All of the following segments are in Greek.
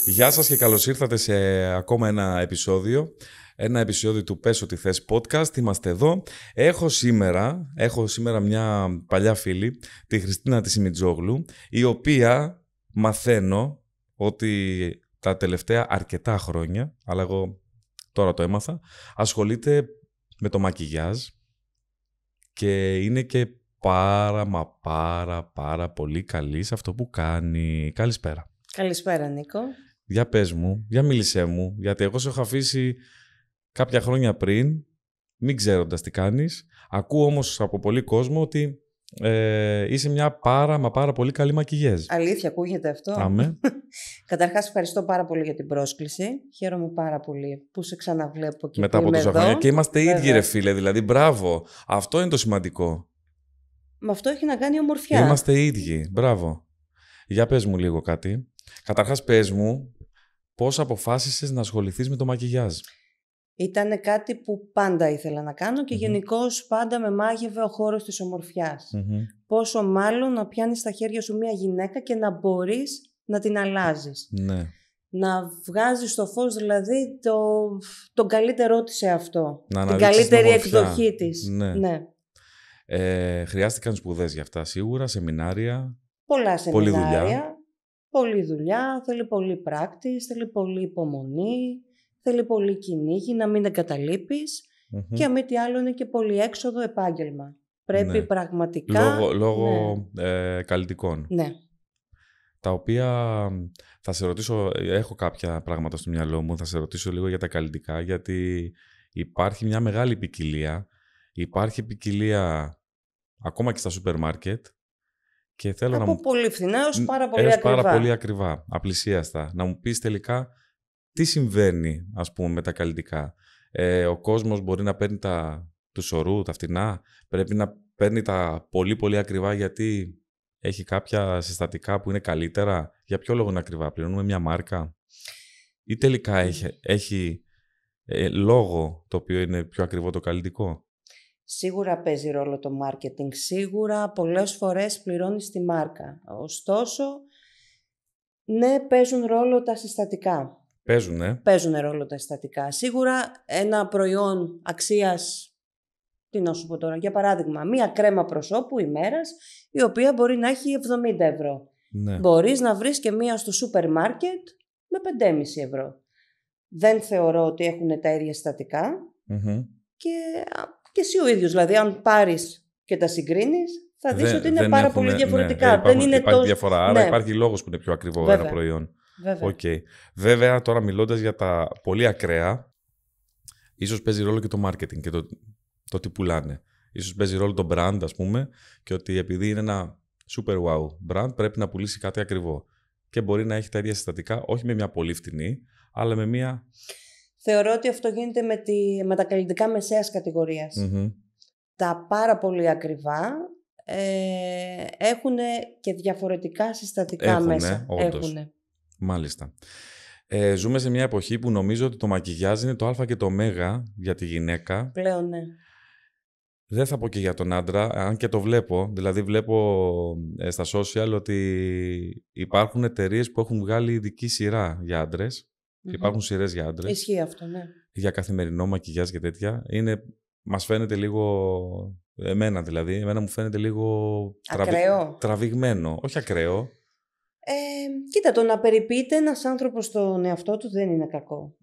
Γεια σας και καλώς ήρθατε σε ακόμα ένα επεισόδιο. Ένα επεισόδιο του Πες Ό,τι θες podcast. Είμαστε εδώ. Έχω σήμερα μια παλιά φίλη, τη Χριστίνα τη Σιμιτζόγλου, η οποία μαθαίνω ότι τα τελευταία αρκετά χρόνια, αλλά εγώ τώρα το έμαθα, ασχολείται με το μακιγιάζ και είναι και πάρα πολύ καλή σε αυτό που κάνει. Καλησπέρα. Καλησπέρα, Νίκο. Για πες μου, για μίλησέ μου, γιατί εγώ σε έχω αφήσει κάποια χρόνια πριν, μην ξέροντας τι κάνεις. Ακούω όμως από πολύ κόσμο ότι είσαι μια πάρα πολύ καλή μακιγιέζ. Αλήθεια, ακούγεται αυτό? Αμέ. Καταρχάς, ευχαριστώ πάρα πολύ για την πρόσκληση. Χαίρομαι πάρα πολύ που σε ξαναβλέπω και μετά από τόσα εδώ. χρόνια. Και είμαστε Βέβαια. ίδιοι, ρε φίλε, δηλαδή μπράβο. Αυτό είναι το σημαντικό. Με αυτό έχει να κάνει η ομορφιά. Είμαστε ίδιοι, μπράβο. Για πες μου λίγο κάτι. Καταρχάς πες μου πώς αποφάσισες να ασχοληθείς με το μακιγιάζ. Ήταν κάτι που πάντα ήθελα να κάνω και γενικώς πάντα με μάγευε ο χώρος της ομορφιάς. Πόσο μάλλον να πιάνεις στα χέρια σου μια γυναίκα και να μπορείς να την αλλάζεις. Ναι. Να βγάζεις στο φως δηλαδή τον καλύτερό της σε αυτό. Να την καλύτερη εκδοχή της. Ναι. Χρειάστηκαν σπουδές για αυτά σίγουρα, σεμινάρια. Πολλά σεμινάρια. Πολλή Πολλή δουλειά, θέλει πολύ πράκτης, θέλει πολύ υπομονή, θέλει πολύ κυνήγι, να μην εγκαταλείπεις και αν μη τι άλλο είναι και πολύ έξοδο επάγγελμα. Πρέπει πραγματικά... Λόγω καλλιτικών. Ναι. Τα οποία θα σε ρωτήσω, έχω κάποια πράγματα στο μυαλό μου, θα σε ρωτήσω λίγο για τα καλλιτικά, γιατί υπάρχει μια μεγάλη ποικιλία. Υπάρχει ποικιλία ακόμα και στα σούπερ μάρκετ. Και θέλω από πολύ φθηνά έως πάρα πολύ ακριβά. Πάρα πολύ ακριβά, απλησίαστα. Να μου πεις τελικά τι συμβαίνει, ας πούμε, με τα καλλιτικά. Ο κόσμος μπορεί να παίρνει του σωρού, τα φτηνά. Πρέπει να παίρνει τα πολύ ακριβά γιατί έχει κάποια συστατικά που είναι καλύτερα. Για ποιο λόγο είναι ακριβά, πληρώνουμε μια μάρκα. Ή τελικά έχει λόγο το οποίο είναι πιο ακριβό το καλλιτικό. Σίγουρα παίζει ρόλο το marketing, σίγουρα πολλές φορές πληρώνεις τη μάρκα. Ωστόσο, ναι, παίζουν ρόλο τα συστατικά. Παίζουν ρόλο τα συστατικά. Σίγουρα ένα προϊόν αξίας, τι να σου πω τώρα, για παράδειγμα, μία κρέμα προσώπου ημέρας, η οποία μπορεί να έχει 70 ευρώ. Ναι. Μπορείς να βρεις και μία στο σούπερ μάρκετ με 5,5 ευρώ. Δεν θεωρώ ότι έχουν τα ίδια συστατικά και εσύ ο ίδιος, δηλαδή αν πάρεις και τα συγκρίνεις, θα δεις ότι είναι πάρα πολύ διαφορετικά. Υπάρχει διαφορά, άρα υπάρχει λόγος που είναι πιο ακριβό ένα προϊόν. Βέβαια. Okay. Βέβαια, τώρα μιλώντας για τα πολύ ακραία, ίσως παίζει ρόλο και το marketing και το τι πουλάνε. Ίσως παίζει ρόλο το brand, ας πούμε, και ότι επειδή είναι ένα super wow brand, πρέπει να πουλήσει κάτι ακριβό. Και μπορεί να έχει τα ίδια συστατικά, όχι με μια πολύ φτηνή, αλλά με μια... Θεωρώ ότι αυτό γίνεται με τα καλλιτικά μεσαίας κατηγορίας. Τα πάρα πολύ ακριβά έχουν και διαφορετικά συστατικά μέσα. Όντως. Μάλιστα. Ζούμε σε μια εποχή που νομίζω ότι το μακιγιάζ είναι το α και το ω για τη γυναίκα. Πλέον, ναι. Δεν θα πω και για τον άντρα, αν και το βλέπω. Δηλαδή βλέπω στα social ότι υπάρχουν εταιρείες που έχουν βγάλει ειδική σειρά για άντρες. Υπάρχουν σειρές για άντρες. Ισχύει αυτό, ναι. Για καθημερινό μακιγιάζ και τέτοια. Μας φαίνεται λίγο... Εμένα μου φαίνεται λίγο τραβηγμένο. Όχι ακραίο. Κοίτα, το να περιποιείται ένας άνθρωπος στον εαυτό του δεν είναι κακό.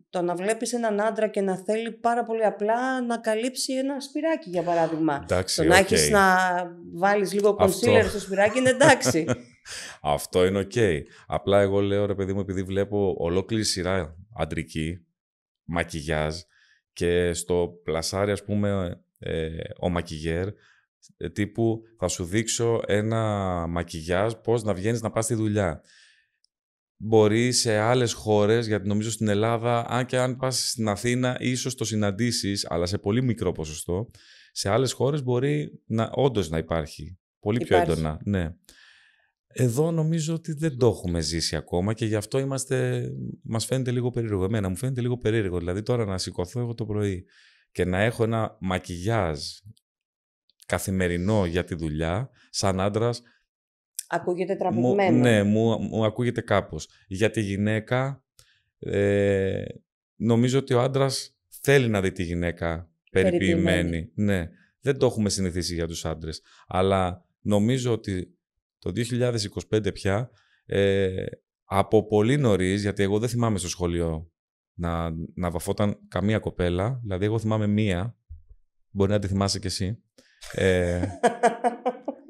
Το να βλέπεις έναν άντρα και να θέλει πάρα πολύ απλά να καλύψει ένα σπυράκι, για παράδειγμα. Εντάξει, το να έχεις να βάλεις λίγο concealer στο σπυράκι είναι εντάξει. Αυτό είναι ok. Απλά εγώ λέω, ρε παιδί μου, επειδή βλέπω ολόκληρη σειρά αντρική μακιγιάζ και στο πλασάρι, ας πούμε, ο μακιγιέρ, τύπου θα σου δείξω ένα μακιγιάζ πώς να βγαίνεις να πας στη δουλειά. Μπορεί σε άλλες χώρες, γιατί νομίζω στην Ελλάδα, αν πας στην Αθήνα ίσως το συναντήσεις, αλλά σε πολύ μικρό ποσοστό, σε άλλες χώρες μπορεί όντως να υπάρχει. Πολύ πιο έντονα. Ναι. Εδώ νομίζω ότι δεν το έχουμε ζήσει ακόμα και γι' αυτό μας φαίνεται λίγο περίεργο. Εμένα μου φαίνεται λίγο περίεργο. Δηλαδή τώρα να σηκωθώ εγώ το πρωί και να έχω ένα μακιγιάζ καθημερινό για τη δουλειά, σαν άντρας, Ακούγεται τραβηγμένο. Ναι, μου ακούγεται κάπως. Για τη γυναίκα, νομίζω ότι ο άντρας θέλει να δει τη γυναίκα περιποιημένη. Ναι, δεν το έχουμε συνηθίσει για τους άντρες. Αλλά νομίζω ότι το 2025 πια, από πολύ νωρίς, γιατί εγώ δεν θυμάμαι στο σχολείο να βαφόταν καμία κοπέλα, δηλαδή εγώ θυμάμαι μία, μπορεί να τη θυμάσαι κι εσύ,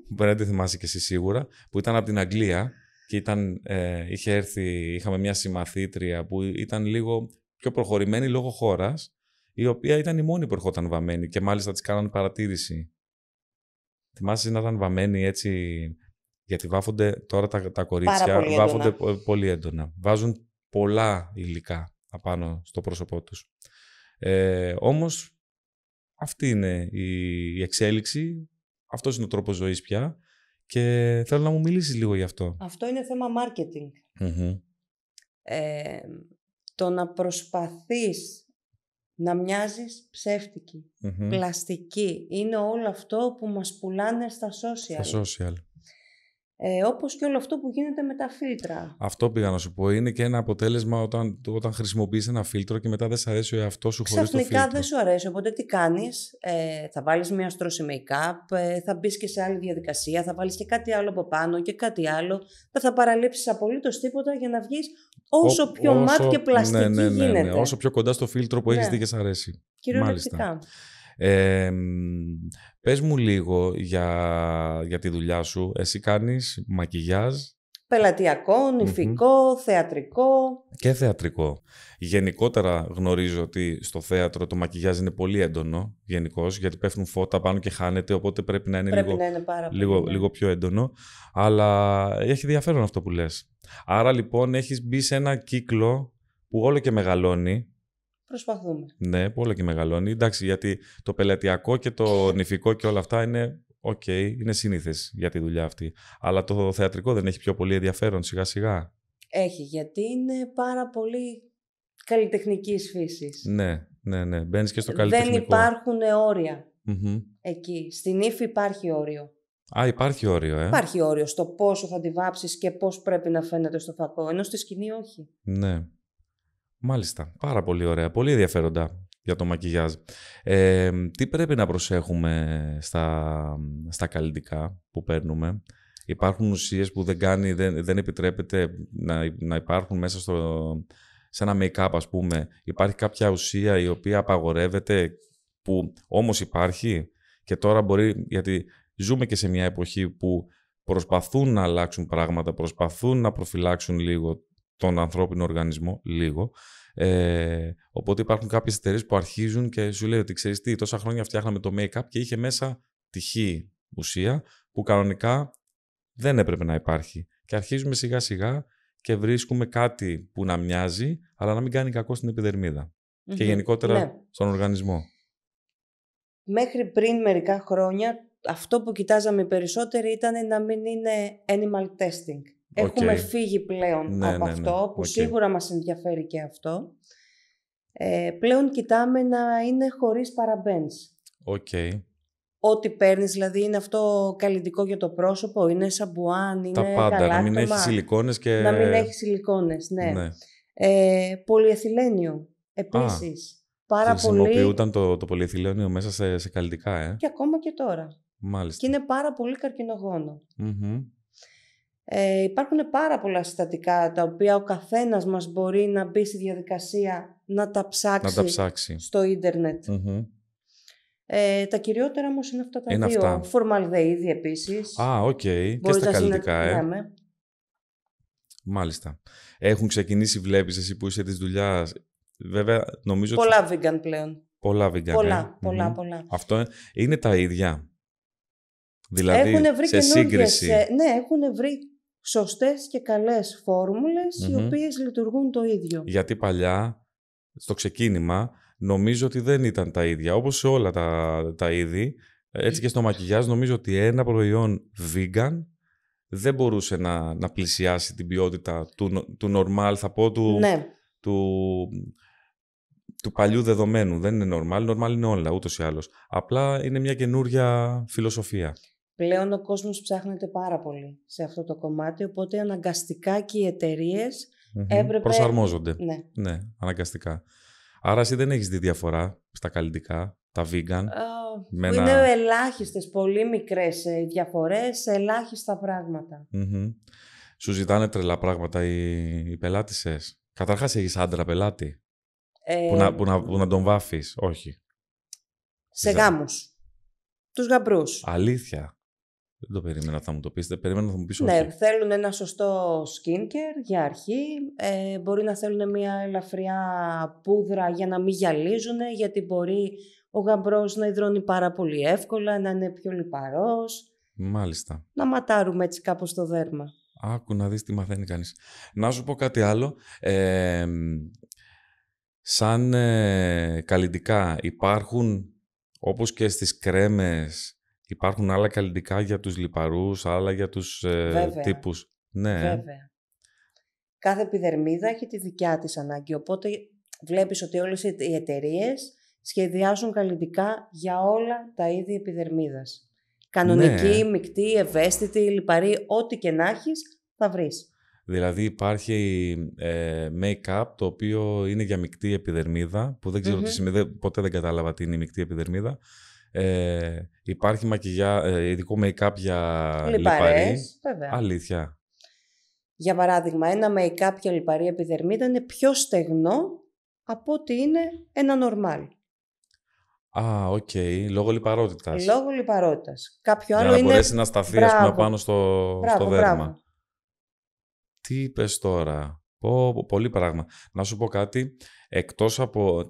μπορεί να τη θυμάσαι κι εσύ σίγουρα, που ήταν από την Αγγλία και είχε έρθει, είχαμε μια συμμαθήτρια που ήταν λίγο πιο προχωρημένη λόγω χώρας, η οποία ήταν η μόνη που ερχόταν βαμμένη και μάλιστα της κάνανε παρατήρηση. Θυμάσαι να ήταν βαμμένη έτσι, γιατί βάφονται τώρα τα κορίτσια, βάφονται πολύ έντονα. Βάζουν πολλά υλικά απάνω στο πρόσωπό τους. Όμως αυτή είναι η εξέλιξη, αυτός είναι ο τρόπος ζωής πια και θέλω να μου μιλήσεις λίγο γι' αυτό. Αυτό είναι θέμα marketing. Το να προσπαθείς να μοιάζεις ψεύτικη, πλαστική, είναι όλο αυτό που μας πουλάνε στα social. Στα social. Όπως και όλο αυτό που γίνεται με τα φίλτρα. Αυτό πήγα να σου πω. Είναι και ένα αποτέλεσμα όταν χρησιμοποιείς ένα φίλτρο και μετά δεν σου αρέσει ο εαυτός σου χωρίς το φίλτρο. Ξαφνικά δεν σου αρέσει, οπότε τι κάνεις? Θα βάλεις μια στρώση make-up, θα μπεις και σε άλλη διαδικασία, θα βάλεις και κάτι άλλο από πάνω και κάτι άλλο. Δεν θα παραλείψεις απολύτως τίποτα για να βγεις όσο πιο ματ και πλαστική γίνεται. Ναι. Όσο πιο κοντά στο φίλτρο που έχεις δει και σ' αρέσει. Κυριολεκτικά. Πες μου λίγο για τη δουλειά σου. Εσύ κάνεις μακιγιάζ. Πελατειακό, νηφικό, θεατρικό. Και θεατρικό. Γενικότερα γνωρίζω ότι στο θέατρο το μακιγιάζ είναι πολύ έντονο γενικώς, γιατί πέφτουν φώτα πάνω και χάνεται, οπότε πρέπει να είναι, λίγο πιο έντονο. Αλλά έχει ενδιαφέρον αυτό που λες. Άρα λοιπόν έχεις μπει σε ένα κύκλο που όλο και μεγαλώνει. Προσπαθούμε. Ναι, που όλο και μεγαλώνει. Εντάξει, γιατί το πελατειακό και το νηφικό και όλα αυτά είναι είναι σύνηθες για τη δουλειά αυτή. Αλλά το θεατρικό δεν έχει πιο πολύ ενδιαφέρον σιγά σιγά? Έχει, γιατί είναι πάρα πολύ καλλιτεχνικής φύσης. Ναι. Μπαίνεις και στο καλλιτεχνικό. Δεν υπάρχουν όρια εκεί. Στην ύφη υπάρχει όριο. Υπάρχει όριο, Υπάρχει όριο στο πόσο θα τη βάψεις και πώς πρέπει να φαίνεται στο φακό, ενώ στη σκηνή όχι. Ναι. Μάλιστα. Πάρα πολύ ωραία. Πολύ ενδιαφέροντα για το μακιγιάζ. Τι πρέπει να προσέχουμε στα καλλιτικά που παίρνουμε? Υπάρχουν ουσίες που δεν επιτρέπεται να υπάρχουν μέσα σε ένα make-up, ας πούμε? Υπάρχει κάποια ουσία η οποία απαγορεύεται, που όμως υπάρχει και τώρα μπορεί, γιατί ζούμε και σε μια εποχή που προσπαθούν να αλλάξουν πράγματα, προσπαθούν να προφυλάξουν λίγο τον ανθρώπινο οργανισμό, οπότε υπάρχουν κάποιες εταιρείες που αρχίζουν και σου λέει ότι ξέρεις τι, τόσα χρόνια φτιάχναμε το make-up και είχε μέσα τυχή ουσία που κανονικά δεν έπρεπε να υπάρχει. Και αρχίζουμε σιγά σιγά και βρίσκουμε κάτι που να μοιάζει, αλλά να μην κάνει κακό στην επιδερμίδα και γενικότερα στον οργανισμό. Μέχρι πριν μερικά χρόνια αυτό που κοιτάζαμε περισσότερο ήταν να μην είναι animal testing. Έχουμε φύγει πλέον από αυτό, που σίγουρα μας ενδιαφέρει και αυτό. Πλέον κοιτάμε να είναι χωρίς παραμπένς. Ό,τι παίρνεις, δηλαδή είναι αυτό καλλιτικό για το πρόσωπο, είναι σαμπουάν, είναι πάντα, να μην έχει σιλικόνες και... Να μην έχει σιλικόνες, ναι. Πολυεθυλένιο, επίσης. Χρησιμοποιούνταν το πολυεθυλένιο μέσα σε καλλιτικά, Και ακόμα και τώρα. Μάλιστα. Και είναι πάρα πολύ καρκινογόνο. Υπάρχουν πάρα πολλά συστατικά τα οποία ο καθένας μας μπορεί να μπει στη διαδικασία να τα ψάξει στο ίντερνετ. Τα κυριότερα όμως είναι αυτά τα δύο. Φορμαλδεΐδη επίσης. Και στα καλλιτικά, Μάλιστα. Έχουν ξεκινήσει, βλέπεις εσύ που είσαι της δουλειάς, βέβαια νομίζω... Πολλά vegan πλέον. Πολλά vegan. Πολλά. Αυτό είναι τα ίδια. Δηλαδή, σε σύγκριση. Έχουν βρει σωστές και καλές φόρμουλες οι οποίες λειτουργούν το ίδιο. Γιατί παλιά, στο ξεκίνημα, νομίζω ότι δεν ήταν τα ίδια. Όπως σε όλα τα είδη, έτσι και στο μακιγιάζ, νομίζω ότι ένα προϊόν vegan δεν μπορούσε να πλησιάσει την ποιότητα του normal, θα πω, του παλιού δεδομένου. Δεν είναι normal είναι όλα, ούτως ή άλλως. Απλά είναι μια καινούρια φιλοσοφία. Πλέον ο κόσμος ψάχνεται πάρα πολύ σε αυτό το κομμάτι, οπότε αναγκαστικά και οι εταιρείες έπρεπε... Προσαρμόζονται. Ναι. Ναι, αναγκαστικά. Άρα εσύ δεν έχεις δει διαφορά στα καλλιτικά, τα vegan. Είναι ελάχιστες, πολύ μικρές διαφορές, σε ελάχιστα πράγματα. Σου ζητάνε τρελά πράγματα οι πελάτησες. Καταρχάς έχεις άντρα πελάτη που να τον βάφεις. Όχι. Σε γάμους. Τους γαμπρούς. Αλήθεια. Δεν το περίμενα θα μου το πεις. Περίμενα να μου πεις όχι. Ναι, θέλουν ένα σωστό skincare για αρχή. Μπορεί να θέλουν μια ελαφριά πούδρα για να μην γυαλίζουν, γιατί μπορεί ο γαμπρός να υδρώνει πάρα πολύ εύκολα, να είναι πιο λιπαρός. Μάλιστα. Να ματάρουμε έτσι κάπως το δέρμα. Άκου να δεις τι μαθαίνει κανείς. Να σου πω κάτι άλλο. Σαν καλλιτικά υπάρχουν, όπως και στις κρέμες, υπάρχουν άλλα καλλιτικά για τους λιπαρούς, άλλα για τους τύπους. Ναι. Βέβαια. Κάθε επιδερμίδα έχει τη δικιά της ανάγκη, οπότε βλέπεις ότι όλες οι εταιρείες σχεδιάζουν καλλιτικά για όλα τα είδη επιδερμίδας. Κανονική, μεικτή, ευαίσθητη, λιπαρή, ό,τι και να έχεις, θα βρεις. Δηλαδή υπάρχει make-up το οποίο είναι για μεικτή επιδερμίδα, που δεν ξέρω τι σημαίνει, ποτέ δεν κατάλαβα τι είναι η μεικτή επιδερμίδα. Υπάρχει ειδικό make-up για λιπαρή. Βέβαια. Αλήθεια. Για παράδειγμα, ένα make-up για λιπαρή επιδερμίδα είναι πιο στεγνό από ότι είναι ένα normal. Οκ. Λόγω λιπαρότητας. Λόγω λιπαρότητας. Κάποιο άλλο για να είναι... μπορέσει να σταθεί πάνω στο δέρμα. Τι είπες τώρα. Πολύ πράγμα. Να σου πω κάτι. Εκτός από...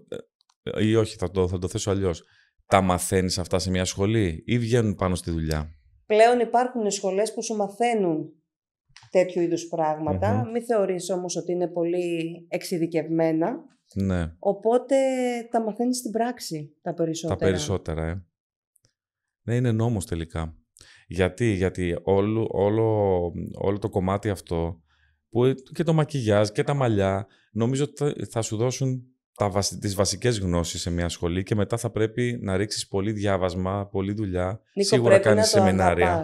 ή όχι, θα το θέσω αλλιώς. Τα μαθαίνεις αυτά σε μια σχολή ή βγαίνουν πάνω στη δουλειά? Πλέον υπάρχουν σχολές που σου μαθαίνουν τέτοιου είδους πράγματα. Μην θεωρείς όμως ότι είναι πολύ εξειδικευμένα. Ναι. Οπότε τα μαθαίνεις στην πράξη τα περισσότερα. Τα περισσότερα, Ναι, είναι νόμος τελικά. Γιατί όλο το κομμάτι αυτό, που και το μακιγιάζ και τα μαλλιά, νομίζω ότι θα σου δώσουν τις βασικές γνώσεις σε μια σχολή και μετά θα πρέπει να ρίξεις πολύ διάβασμα, πολλή δουλειά. Νίκο, σίγουρα κάνεις σεμινάρια.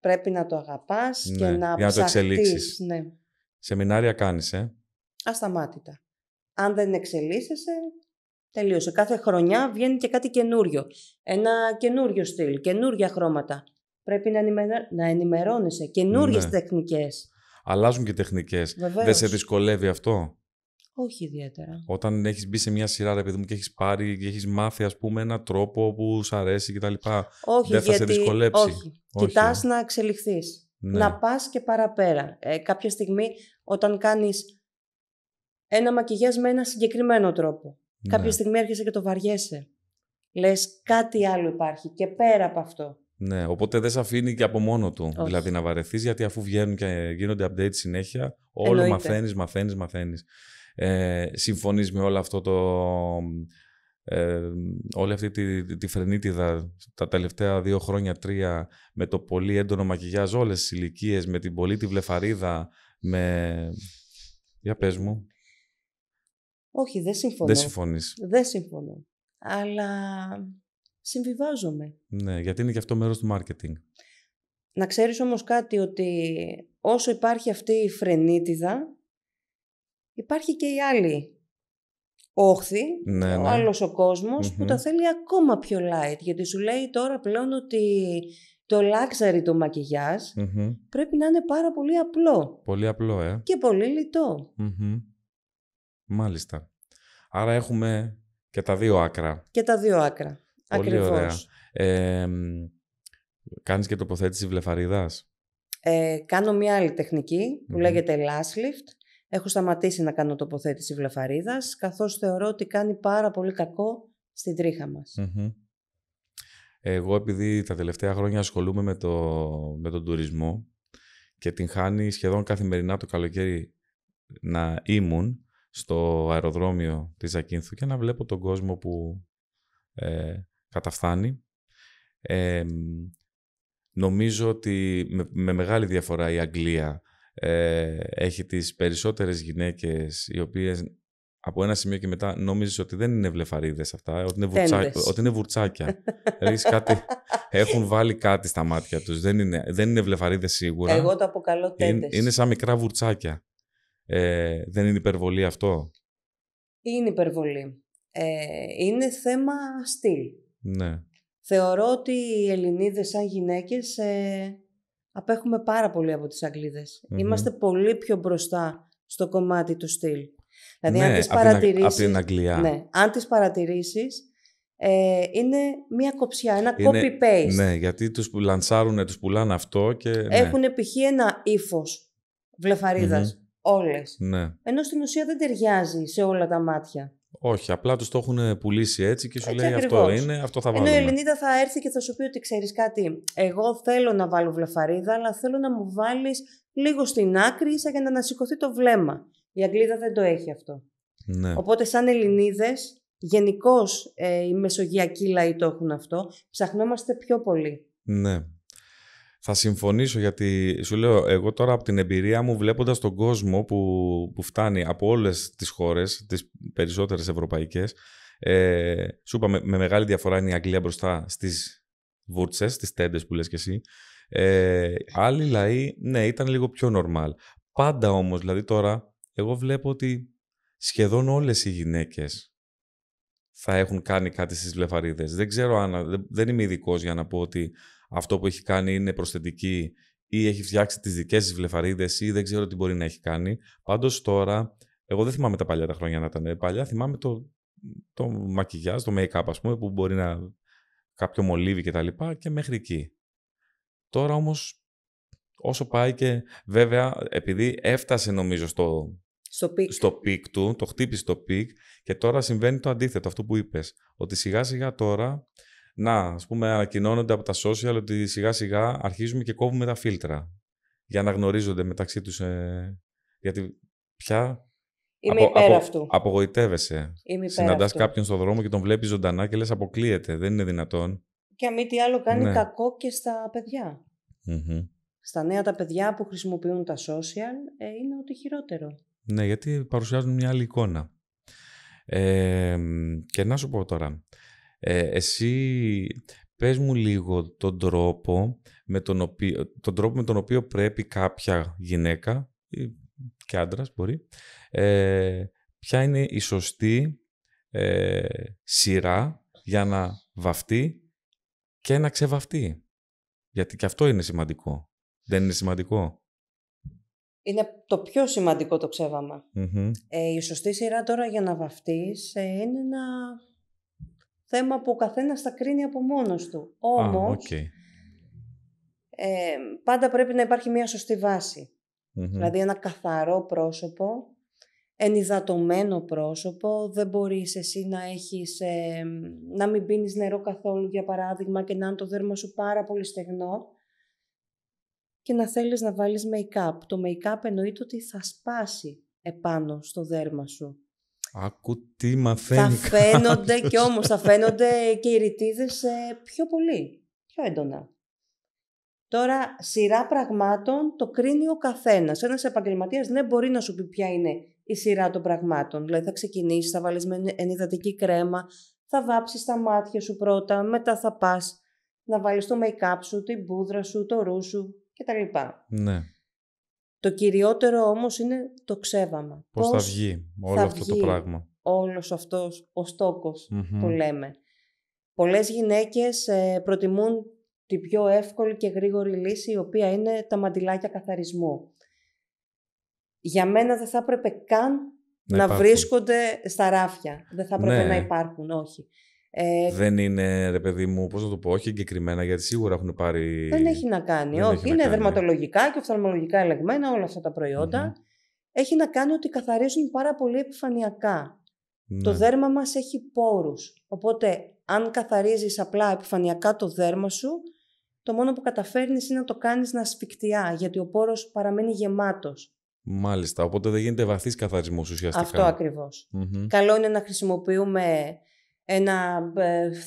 Πρέπει να το αγαπάς ναι, και να για να το εξελίξεις. Ναι. Σεμινάρια κάνεις, Ασταμάτητα. Αν δεν εξελίσσεσαι, τελείωσε. Κάθε χρονιά βγαίνει και κάτι καινούριο. Ένα καινούριο στυλ, καινούρια χρώματα. Πρέπει να ενημερώνεσαι. Καινούριες τεχνικές. Αλλάζουν και τεχνικές. Βεβαίως. Δεν σε δυσκολεύει αυτό? Όχι ιδιαίτερα. Όταν έχεις μπει σε μια σειρά, ρε παιδί μου, και έχεις πάρει και έχεις μάθει, ας πούμε, έναν τρόπο που σου αρέσει κτλ. Όχι, δεν θα σε δυσκολέψει? Όχι. Κοιτάς να εξελιχθείς. Ναι. Να πας και παραπέρα. Κάποια στιγμή, όταν κάνεις ένα μακιγιάζ με ένα συγκεκριμένο τρόπο, κάποια στιγμή έρχεσαι και το βαριέσαι. Λες κάτι άλλο υπάρχει και πέρα από αυτό. Ναι, οπότε δεν σε αφήνει και από μόνο του. Όχι. Δηλαδή να βαρεθείς, γιατί αφού βγαίνουν και γίνονται updates συνέχεια, όλο μαθαίνεις. Συμφωνείς με όλο αυτό όλη αυτή τη φρενίτιδα τα τελευταία 2 χρόνια, 3, με το πολύ έντονο μακιγιάζ, όλες τις ηλικίες, με την πολύ τη βλεφαρίδα, Για πες μου. Όχι, δεν συμφωνώ. Δεν συμφωνείς? Δεν συμφωνώ. Αλλά συμβιβάζομαι. Ναι, γιατί είναι και αυτό μέρος του marketing. Να ξέρεις όμως κάτι, ότι όσο υπάρχει αυτή η φρενίτιδα, υπάρχει και η άλλη όχθη, ο άλλος ο κόσμος, που τα θέλει ακόμα πιο light. Γιατί σου λέει τώρα πλέον ότι το luxury το μακιγιάζ πρέπει να είναι πάρα πολύ απλό. Πολύ απλό, Και πολύ λιτό. Μάλιστα. Άρα έχουμε και τα δύο άκρα. Και τα δύο άκρα. Πολύ Ακριβώς. ωραία. Κάνεις και τοποθέτηση βλεφαρίδας? Κάνω μια άλλη τεχνική που λέγεται lash lift. Έχω σταματήσει να κάνω τοποθέτηση βλεφαρίδας, καθώς θεωρώ ότι κάνει πάρα πολύ κακό στην τρίχα μας. Εγώ, επειδή τα τελευταία χρόνια ασχολούμαι με τον τουρισμό και την χάνει σχεδόν καθημερινά το καλοκαίρι να ήμουν στο αεροδρόμιο της Ζακίνθου και να βλέπω τον κόσμο που καταφθάνει. Νομίζω ότι με μεγάλη διαφορά η Αγγλία έχει τις περισσότερες γυναίκες οι οποίες από ένα σημείο και μετά νόμιζες ότι δεν είναι βλεφαρίδες αυτά, ότι είναι βουρτσάκια. Έχουν βάλει κάτι στα μάτια τους. Δεν είναι βλεφαρίδες σίγουρα. Εγώ το αποκαλώ τέντες. Είναι σαν μικρά βουρτσάκια. Δεν είναι υπερβολή αυτό? Είναι υπερβολή. Είναι θέμα στυλ. Ναι. Θεωρώ ότι οι Ελληνίδες σαν γυναίκες απέχουμε πάρα πολύ από τις Αγγλίδες. Είμαστε πολύ πιο μπροστά στο κομμάτι του στυλ. Δηλαδή, ναι, αν τις παρατηρήσεις, από την Αγγλία. Ναι, αν τις παρατηρήσεις, είναι μία κοψιά, ένα copy-paste. Ναι, γιατί τους λανσάρουνε, τους πουλάνε αυτό και... Έχουν π.χ. ένα ύφος βλεφαρίδας, όλες. Ναι. Ενώ στην ουσία δεν ταιριάζει σε όλα τα μάτια. Όχι, απλά τους το έχουν πουλήσει έτσι και σου λέει αυτό είναι, αυτό θα βάλουμε. Ενώ η Ελληνίδα θα έρθει και θα σου πει ότι ξέρεις κάτι, εγώ θέλω να βάλω βλεφαρίδα, αλλά θέλω να μου βάλεις λίγο στην άκρη ίσα για να ανασηκωθεί το βλέμμα. Η Αγγλίδα δεν το έχει αυτό. Ναι. Οπότε σαν Ελληνίδες, γενικώς οι μεσογειακοί λαοί το έχουν αυτό, ψαχνόμαστε πιο πολύ. Ναι. Θα συμφωνήσω γιατί σου λέω εγώ τώρα από την εμπειρία μου βλέποντας τον κόσμο που φτάνει από όλες τις χώρες, τις περισσότερες ευρωπαϊκές, σου είπα με μεγάλη διαφορά είναι η Αγγλία μπροστά στις βούρτσες, στις τέντες που λες και εσύ. Άλλοι λαοί, ναι, ήταν λίγο πιο normal. Πάντα όμως, δηλαδή τώρα, εγώ βλέπω ότι σχεδόν όλες οι γυναίκες θα έχουν κάνει κάτι στις βλεφαρίδες. Δεν ξέρω αν, δεν είμαι ειδικός για να πω ότι αυτό που έχει κάνει είναι προσθετική ή έχει φτιάξει τις δικές της βλεφαρίδες ή δεν ξέρω τι μπορεί να έχει κάνει. Πάντως τώρα, εγώ δεν θυμάμαι τα παλιά τα χρόνια να ήταν. Παλιά θυμάμαι το μακιγιάζ, το make-up ας πούμε, που μπορεί να κάποιο μολύβι και τα λοιπά και μέχρι εκεί. Τώρα όμως, όσο πάει και βέβαια, επειδή έφτασε νομίζω στο πικ του, το χτύπησε το πικ και τώρα συμβαίνει το αντίθετο, αυτό που είπες. Ότι σιγά σιγά τώρα, ας πούμε ανακοινώνονται από τα social ότι σιγά σιγά αρχίζουμε και κόβουμε τα φίλτρα για να γνωρίζονται μεταξύ τους. Γιατί πια είμαι υπέρ αυτού. Απογοητεύεσαι. Συναντάς κάποιον στον δρόμο και τον βλέπεις ζωντανά και λες αποκλείεται, δεν είναι δυνατόν. Και αν μη τι άλλο κάνει κακό και στα παιδιά. Στα νέα τα παιδιά που χρησιμοποιούν τα social είναι ό,τι χειρότερο. Ναι, γιατί παρουσιάζουν μια άλλη εικόνα. Και να σου πω τώρα, εσύ πες μου λίγο τον τρόπο με τον οποίο πρέπει κάποια γυναίκα και άντρας μπορεί, ποια είναι η σωστή σειρά για να βαφτεί και να ξεβαφτεί. Γιατί και αυτό είναι σημαντικό. Δεν είναι σημαντικό? Είναι το πιο σημαντικό το ξέβαμα. Η σωστή σειρά τώρα για να βαφτείς είναι ένα θέμα που ο καθένας θα κρίνει από μόνος του. Όμως, πάντα πρέπει να υπάρχει μια σωστή βάση. Δηλαδή ένα καθαρό πρόσωπο, ενυδατωμένο πρόσωπο. Δεν μπορείς εσύ να έχεις, να μην πίνεις νερό καθόλου για παράδειγμα και να είναι το δέρμα σου πάρα πολύ στεγνό και να θέλεις να βάλεις make-up. Το make-up εννοείται ότι θα σπάσει επάνω στο δέρμα σου. Άκου τι μαθαίνει. Θα φαίνονται και όμως θα φαίνονται και οι ρητίδες πιο πολύ, πιο έντονα. Τώρα, σειρά πραγμάτων το κρίνει ο καθένας. Ένας επαγγελματίας δεν μπορεί να σου πει ποια είναι η σειρά των πραγμάτων. Δηλαδή θα ξεκινήσεις, θα βάλεις με ενυδατική κρέμα, θα βάψεις τα μάτια σου πρώτα, μετά θα πας να βάλεις το make-up σου, την πούδρα σου, το ρου σου κτλ. Ναι. Το κυριότερο όμως είναι το ξέβαμα. Πώς θα βγει όλο αυτό το πράγμα. Όλος αυτός ο στόκος που λέμε. Πολλές γυναίκες προτιμούν την πιο εύκολη και γρήγορη λύση, η οποία είναι τα μαντιλάκια καθαρισμού. Για μένα δεν θα έπρεπε καν να βρίσκονται στα ράφια. Δεν θα έπρεπε να υπάρχουν, όχι. Δεν είναι, ρε παιδί μου, πώς να το πω, όχι εγκεκριμένα, γιατί σίγουρα έχουν πάρει... Δεν έχει να κάνει, όχι. Είναι δερματολογικά και οφθαλμολογικά ελεγμένα όλα αυτά τα προϊόντα. Έχει να κάνει ότι καθαρίζουν πάρα πολύ επιφανειακά. Ναι. Το δέρμα μας έχει πόρους. Οπότε, αν καθαρίζεις απλά επιφανειακά το δέρμα σου, το μόνο που καταφέρνεις είναι να το κάνεις να ασφικτιά, γιατί ο πόρος παραμένει γεμάτος. Μάλιστα, οπότε δεν γίνεται βαθύς καθαρισμός ουσιαστικά. Αυτό ακριβώς. Καλό είναι να χρησιμοποιούμε ένα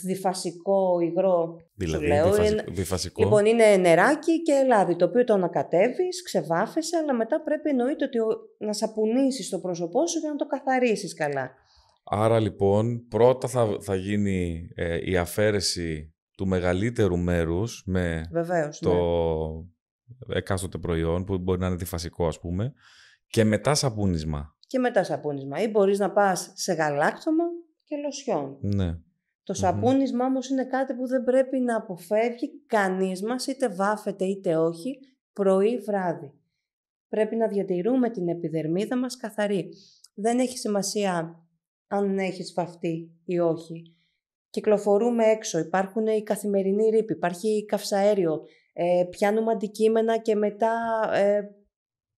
διφασικό υγρό, δηλαδή, σου λέω. Διφασικό. Λοιπόν, είναι νεράκι και λάδι, το οποίο το ανακατεύεις, ξεβάφεσαι, αλλά μετά πρέπει εννοείται ότι να σαπουνίσεις το πρόσωπό σου για να το καθαρίσεις καλά. Άρα λοιπόν, πρώτα θα γίνει η αφαίρεση του μεγαλύτερου μέρους με Βεβαίως, το εκάστοτε προϊόν, που μπορεί να είναι διφασικό, ας πούμε, και μετά σαπούνισμα. Και μετά σαπούνισμα. Ή μπορείς να πας σε γαλάκτωμα και λοσιόν. Ναι. Το σαπούνισμα όμως είναι κάτι που δεν πρέπει να αποφεύγει κανείς μας, είτε βάφεται είτε όχι, πρωί βράδυ. Πρέπει να διατηρούμε την επιδερμίδα μας καθαρή. Δεν έχει σημασία αν έχεις βαφτεί ή όχι. Κυκλοφορούμε έξω, υπάρχουν οι καθημερινοί ρήποι, υπάρχει καυσαέριο, πιάνουμε αντικείμενα και μετά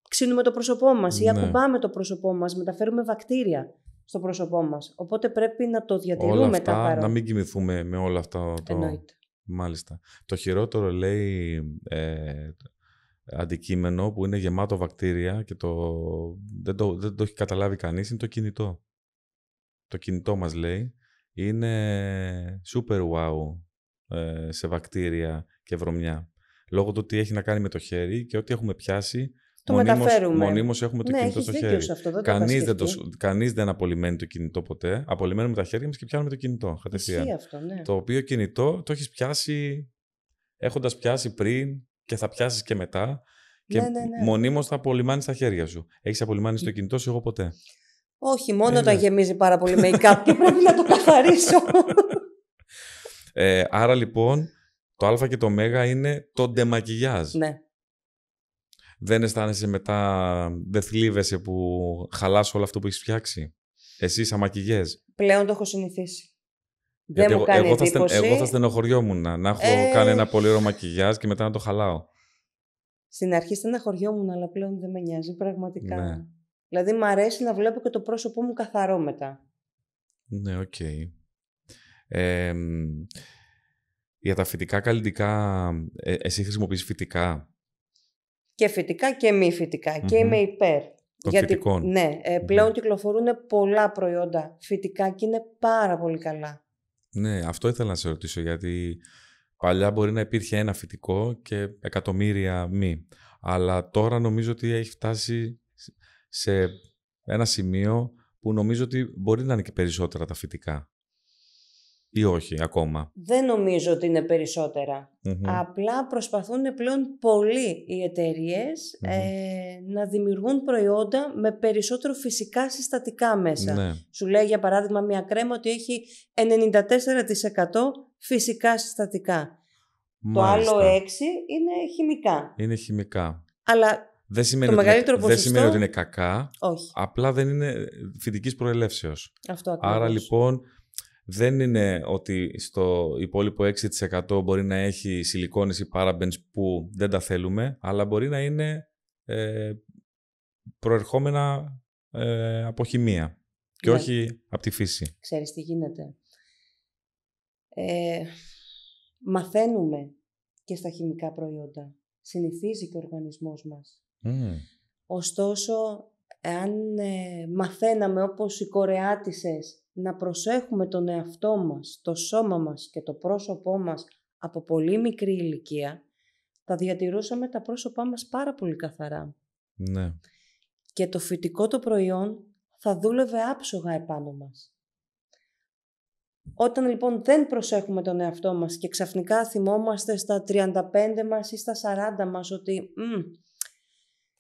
ξύνουμε το πρόσωπό μας ή ακουμπάμε το πρόσωπό μας, μεταφέρουμε βακτήρια στο πρόσωπό μας. Οπότε πρέπει να το διατηρούμε όλα αυτά, τα να μην κοιμηθούμε με όλα αυτά. Εννοείται. Μάλιστα. Το χειρότερο, λέει, αντικείμενο που είναι γεμάτο βακτήρια και δεν το έχει καταλάβει κανείς, είναι το κινητό. Το κινητό μας, λέει, είναι super wow σε βακτήρια και βρωμιά. Λόγω του ότι έχει να κάνει με το χέρι και ό,τι έχουμε πιάσει, μονίμως έχουμε το κινητό στο χέρι. Κανείς δεν απολυμμένει το κινητό ποτέ. Απολυμμένουμε τα χέρια μας και πιάνουμε το κινητό. Ισχύει αυτό, ναι. Το οποίο κινητό το έχεις πιάσει έχοντας πιάσει πριν και θα πιάσεις και μετά. Και μονίμως θα απολυμάνεις τα χέρια σου. Έχεις απολυμάνει το κινητό σου? Εγώ ποτέ. Όχι, μόνο όταν γεμίζει πάρα πολύ make-up και πρέπει να το καθαρίσω. Άρα λοιπόν, το α και το ω είναι το ντεμακιγιάζ. Ναι. Δεν αισθάνεσαι μετά, δεν θλίβεσαι που χαλάς όλο αυτό που έχεις φτιάξει? Εσύ σαν μακιγιέζ. Πλέον το έχω συνηθίσει. Γιατί δεν μου κάνει εντύπωση. Εγώ θα στενοχωριόμουν να έχω κάνει ένα πολύ ωραίο μακιγιάζ και μετά να το χαλάω. Στην αρχή στενοχωριόμουν, αλλά πλέον δεν με νοιάζει πραγματικά. Ναι. Δηλαδή μου αρέσει να βλέπω και το πρόσωπό μου καθαρό μετά. Ναι, οκ. Για τα φυτικά καλλιτικά, εσύ χρησιμοποιείς φυτικά? Και φυτικά και μη φυτικά. Και είμαι υπέρ. Των φυτικών. Ναι, πλέον κυκλοφορούν πολλά προϊόντα φυτικά και είναι πάρα πολύ καλά. Ναι, αυτό ήθελα να σε ρωτήσω, γιατί παλιά μπορεί να υπήρχε ένα φυτικό και εκατομμύρια μη. Αλλά τώρα νομίζω ότι έχει φτάσει σε ένα σημείο που νομίζω ότι μπορεί να είναι και περισσότερα τα φυτικά. Ή όχι ακόμα? Δεν νομίζω ότι είναι περισσότερα. Απλά προσπαθούν πλέον πολλοί οι εταιρείες να δημιουργούν προϊόντα με περισσότερο φυσικά συστατικά μέσα. Ναι. Σου λέει για παράδειγμα μια κρέμα ότι έχει 94% φυσικά συστατικά. Μάλιστα. Το άλλο 6% είναι χημικά. Είναι χημικά. Αλλά δεν σημαίνει ότι είναι κακά. Όχι. Απλά δεν είναι φυτικής προελεύσεως. Αυτό ακριβώς. Άρα λοιπόν δεν είναι ότι στο υπόλοιπο 6% μπορεί να έχει σιλικόνες ή parabens που δεν τα θέλουμε, αλλά μπορεί να είναι προερχόμενα από χημεία και όχι από τη φύση. Ξέρεις τι γίνεται? Μαθαίνουμε και στα χημικά προϊόντα. Συνηθίζει και ο οργανισμός μας. Ωστόσο, αν μαθαίναμε όπως οι Κορεάτισσες να προσέχουμε τον εαυτό μας, το σώμα μας και το πρόσωπό μας από πολύ μικρή ηλικία, θα διατηρούσαμε τα πρόσωπά μας πάρα πολύ καθαρά. Ναι. Και το φυτικό το προϊόν θα δούλευε άψογα επάνω μας. Όταν λοιπόν δεν προσέχουμε τον εαυτό μας και ξαφνικά θυμόμαστε στα 35 μας ή στα 40 μας ότι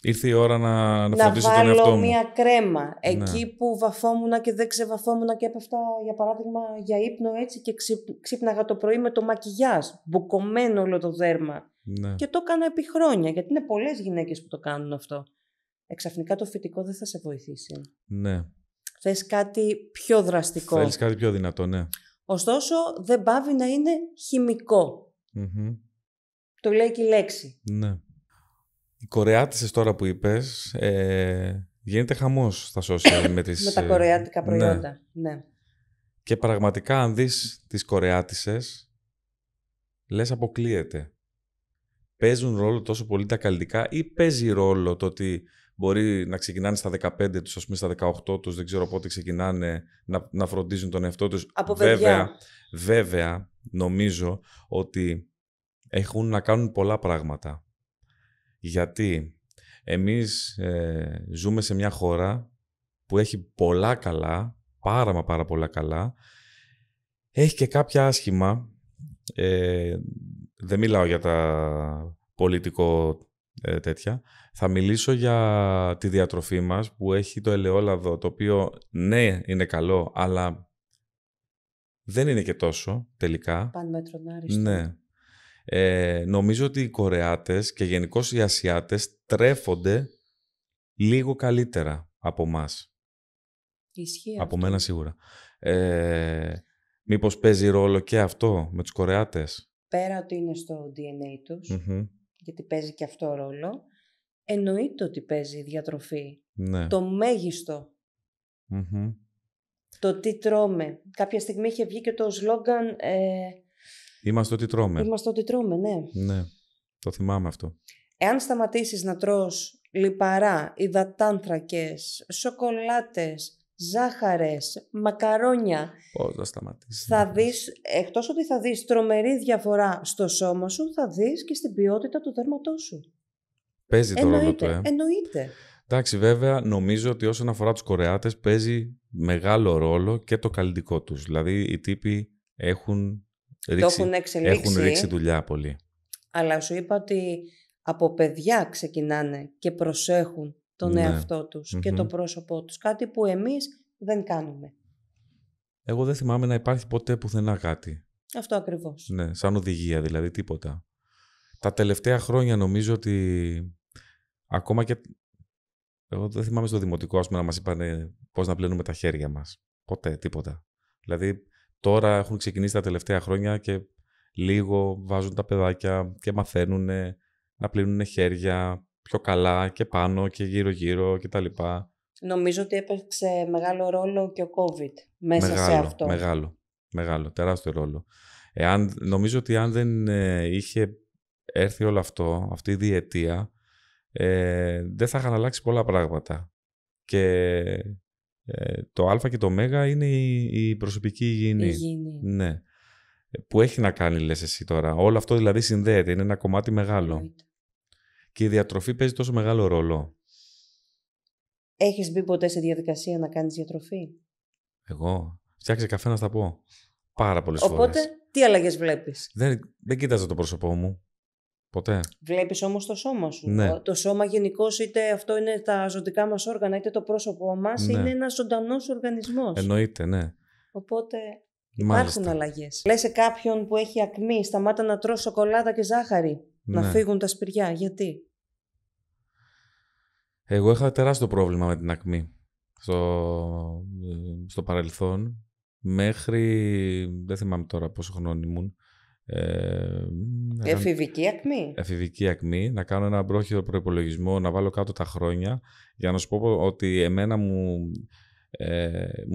ήρθε η ώρα να φροντίσω τον εαυτό μου. Να βάλω μια κρέμα. Εκεί που βαφόμουν και δεν ξεβαφόμουν και έπεφτα για παράδειγμα για ύπνο έτσι και ξύπναγα το πρωί με το μακιγιάζ, μπουκωμένο όλο το δέρμα. Ναι. Και το έκανα επί χρόνια, γιατί είναι πολλές γυναίκες που το κάνουν αυτό. Ξαφνικά το φυτικό δεν θα σε βοηθήσει. Ναι. Θες κάτι πιο δραστικό. Θέλεις κάτι πιο δυνατό, ναι. Ωστόσο, δεν πάβει να είναι χημικό. Το λέει και η λέξη. Ναι. Οι Κορεάτισσες τώρα που είπες, γίνεται χαμός στα social με τα κορεάτικα προϊόντα. Ναι. Και πραγματικά αν δεις τις Κορεάτισσες, λες αποκλείεται. Παίζουν ρόλο τόσο πολύ τα καλλιτικά ή παίζει ρόλο το ότι μπορεί να ξεκινάνε στα 15 τους, ας πούμε στα 18 τους, δεν ξέρω πότε ξεκινάνε να φροντίζουν τον εαυτό τους. Από παιδιά. Βέβαια, νομίζω ότι έχουν να κάνουν πολλά πράγματα. Γιατί εμείς ζούμε σε μια χώρα που έχει πολλά καλά, πάρα πολλά καλά. Έχει και κάποια άσχημα. Δεν μιλάω για τα πολιτικό τέτοια. Θα μιλήσω για τη διατροφή μας που έχει το ελαιόλαδο, το οποίο ναι είναι καλό, αλλά δεν είναι και τόσο τελικά. Πανμέτρον άριστο. Ναι. Νομίζω ότι οι Κορεάτες και γενικώς οι Ασιάτες τρέφονται λίγο καλύτερα από μας. Ισχύει από αυτό. μένα σίγουρα. Μήπως παίζει ρόλο και αυτό με τους Κορεάτες? Πέρα ότι είναι στο DNA τους, γιατί παίζει και αυτό ρόλο, εννοείται ότι παίζει η διατροφή. Ναι. Το μέγιστο. Το τι τρώμε. Κάποια στιγμή είχε βγει και το σλόγγαν... Είμαστε ό,τι τρώμε. Είμαστε ό,τι τρώμε, ναι. Ναι, το θυμάμαι αυτό. Εάν σταματήσεις να τρως λιπαρά, υδατάνθρακες, σοκολάτες, ζάχαρες, μακαρόνια... Πώς θα σταματήσεις? Θα δεις, εκτός ότι θα δεις τρομερή διαφορά στο σώμα σου, θα δεις και στην ποιότητα του δέρματός σου. Παίζει το ρόλο του, Εννοείται. Εντάξει, βέβαια, νομίζω ότι όσον αφορά τους Κορεάτες παίζει μεγάλο ρόλο και το καλλιτικό τους. Δηλαδή, οι τύποι έχουν ρίξει δουλειά πολύ. Αλλά σου είπα ότι από παιδιά ξεκινάνε και προσέχουν τον εαυτό τους και το πρόσωπό τους. Κάτι που εμείς δεν κάνουμε. Εγώ δεν θυμάμαι να υπάρχει ποτέ πουθενά κάτι. Αυτό ακριβώς. Ναι, σαν οδηγία δηλαδή, τίποτα. Τα τελευταία χρόνια νομίζω ότι ακόμα και... Εγώ δεν θυμάμαι στο δημοτικό, ας πούμε, να μας είπαν πώς να πλένουμε τα χέρια μας. Ποτέ, τίποτα. Δηλαδή, τώρα έχουν ξεκινήσει τα τελευταία χρόνια και λίγο βάζουν τα παιδάκια και μαθαίνουν να πλύνουν χέρια πιο καλά και πάνω και γύρω-γύρω κτλ. Νομίζω ότι έπαιξε μεγάλο ρόλο και ο COVID μέσα σε αυτό. Μεγάλο, τεράστιο ρόλο. Νομίζω ότι αν δεν είχε έρθει όλο αυτό, αυτή η διετία, δεν θα είχαν αλλάξει πολλά πράγματα. Και το α και το ω είναι η προσωπική υγιεινή. Ναι. Που έχει να κάνει, λες εσύ τώρα. Όλο αυτό δηλαδή συνδέεται, είναι ένα κομμάτι μεγάλο. Και η διατροφή παίζει τόσο μεγάλο ρόλο. Έχεις μπει ποτέ σε διαδικασία να κάνεις διατροφή? Εγώ? Φτιάξε καφέ να στα πω. Πάρα πολλές φορές. Οπότε, τι αλλαγές βλέπεις? Δεν κοίταζα το πρόσωπό μου. Ποτέ. Βλέπεις όμως το σώμα σου. Ναι. Το σώμα γενικώς, είτε αυτό είναι τα ζωτικά μας όργανα, είτε το πρόσωπό μας, είναι ένας ζωντανός οργανισμός. Εννοείται, ναι. Οπότε υπάρχουν αλλαγές. Λες σε κάποιον που έχει ακμή, σταμάτα να τρως σοκολάτα και ζάχαρη, να φύγουν τα σπηριά. Γιατί? Εγώ είχα τεράστιο πρόβλημα με την ακμή στο παρελθόν. Μέχρι, δεν θυμάμαι τώρα πόσο χρονών ήμουν. Εφηβική ακμή. Εφηβική ακμή, να κάνω ένα μπρόχιο προϋπολογισμό, να βάλω κάτω τα χρόνια, για να σου πω ότι εμένα μου